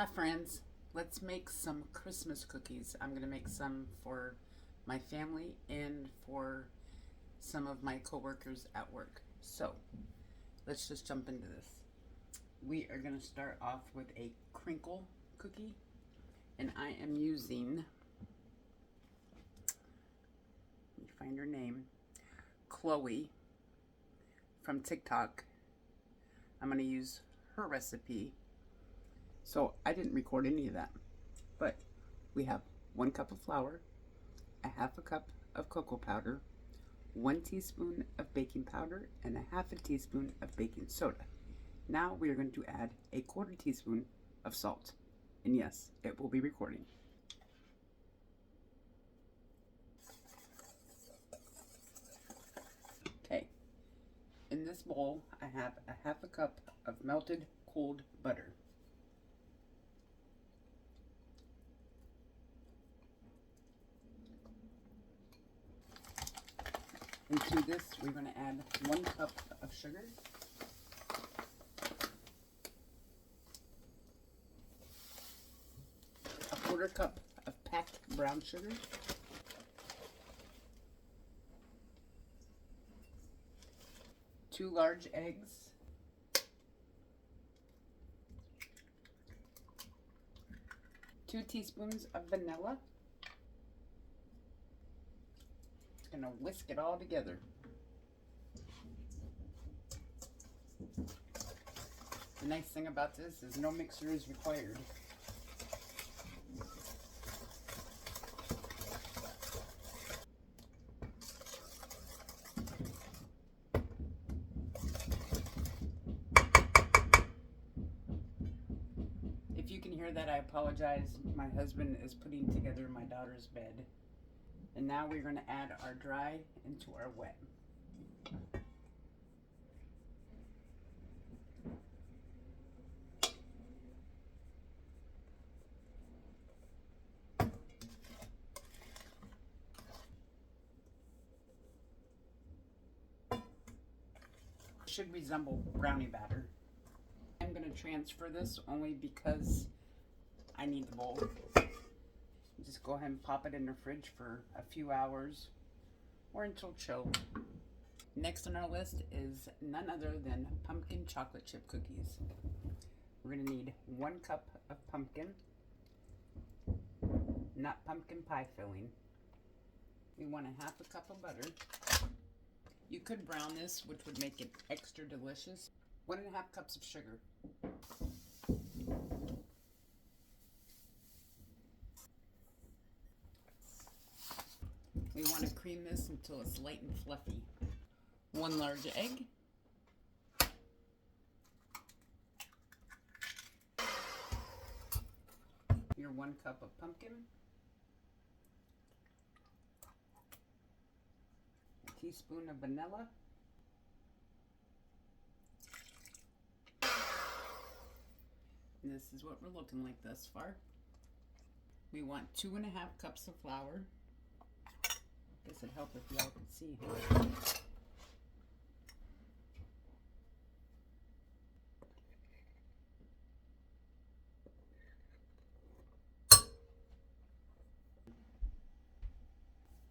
Hi friends, let's make some Christmas cookies. I'm going to make some for my family and for some of my coworkers at work. So let's just jump into this. We are going to start off with a crinkle cookie, and I am using, let me find her name, Chloe from TikTok. I'm going to use her recipe. So I didn't record any of that, but we have 1 cup of flour, a half a cup of cocoa powder, 1 teaspoon of baking powder, and a half a teaspoon of baking soda. Now we are going to add a 1/4 teaspoon of salt. And yes, it will be recording. Okay, in this bowl I have a half a cup of melted cold butter. Into this, we're going to add 1 cup of sugar, a 1/4 cup of packed brown sugar, 2 large eggs, 2 teaspoons of vanilla. Gonna whisk it all together. The nice thing about this is no mixer is required. If you can hear that, I apologize. My husband is putting together my daughter's bed. And now we're going to add our dry into our wet. Should resemble brownie batter. I'm going to transfer this only because I need the bowl. Just go ahead and pop it in the fridge for a few hours or until chilled. Next on our list is none other than pumpkin chocolate chip cookies. We're going to need 1 cup of pumpkin, not pumpkin pie filling. We want a half a cup of butter. You could brown this, which would make it extra delicious. 1.5 cups of sugar. We want to cream this until it's light and fluffy. 1 large egg. Your 1 cup of pumpkin. A teaspoon of vanilla. And this is what we're looking like thus far. We want 2.5 cups of flour. Guess it'd help if y'all could see here.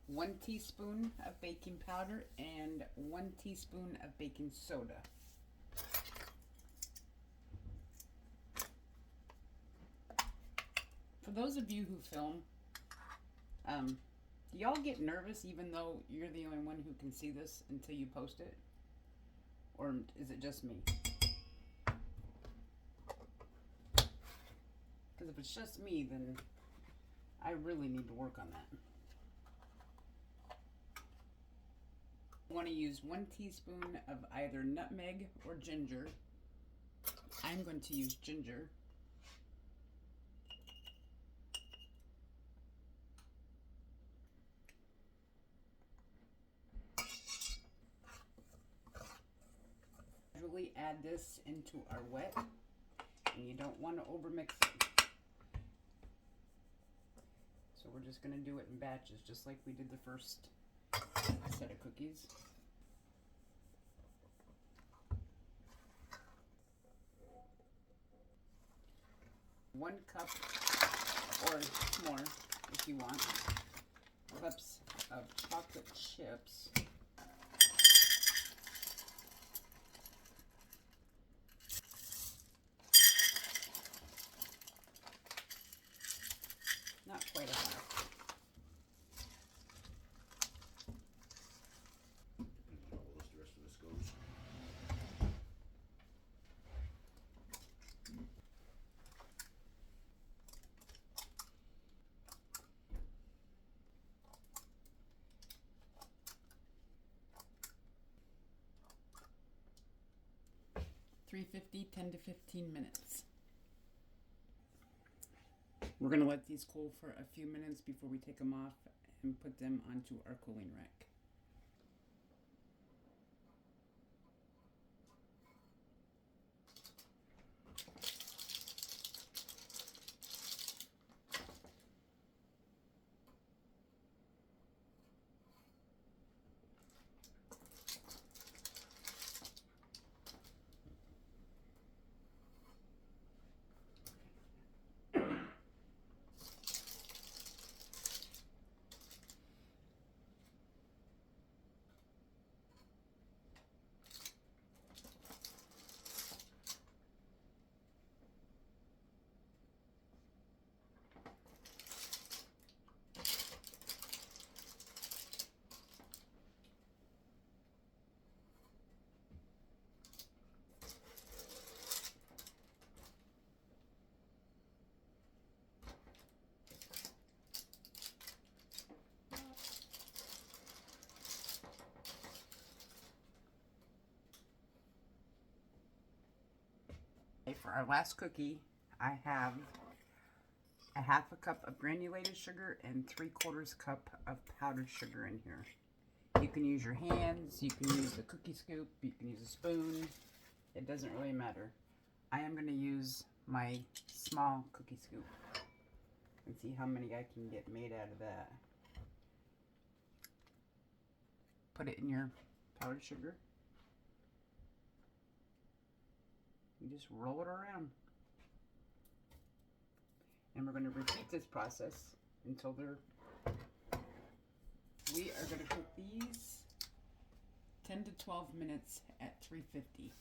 One teaspoon of baking powder and 1 teaspoon of baking soda. For those of you who film, do y'all get nervous even though you're the only one who can see this until you post it? Or is it just me? Because if it's just me, then I really need to work on that. I want to use 1 teaspoon of either nutmeg or ginger. I'm going to use ginger. Gradually add this into our wet, and you don't want to overmix it. So we're just going to do it in batches, just like we did the first set of cookies. 1 cup or more if you want cups of chocolate chips. Not quite a half. How well the rest of this goes. $350, 10 to 15 minutes. We're going to let these cool for a few minutes before we take them off and put them onto our cooling rack. For our last cookie, I have a 1/2 cup of granulated sugar and 3/4 cup of powdered sugar in here. You can use your hands, you can use the cookie scoop, you can use a spoon. It doesn't really matter. I am going to use my small cookie scoop and see how many I can get made out of that. Put it in your powdered sugar. You just roll it around. And we're going to repeat this process until they're... We are going to cook these 10 to 12 minutes at 350.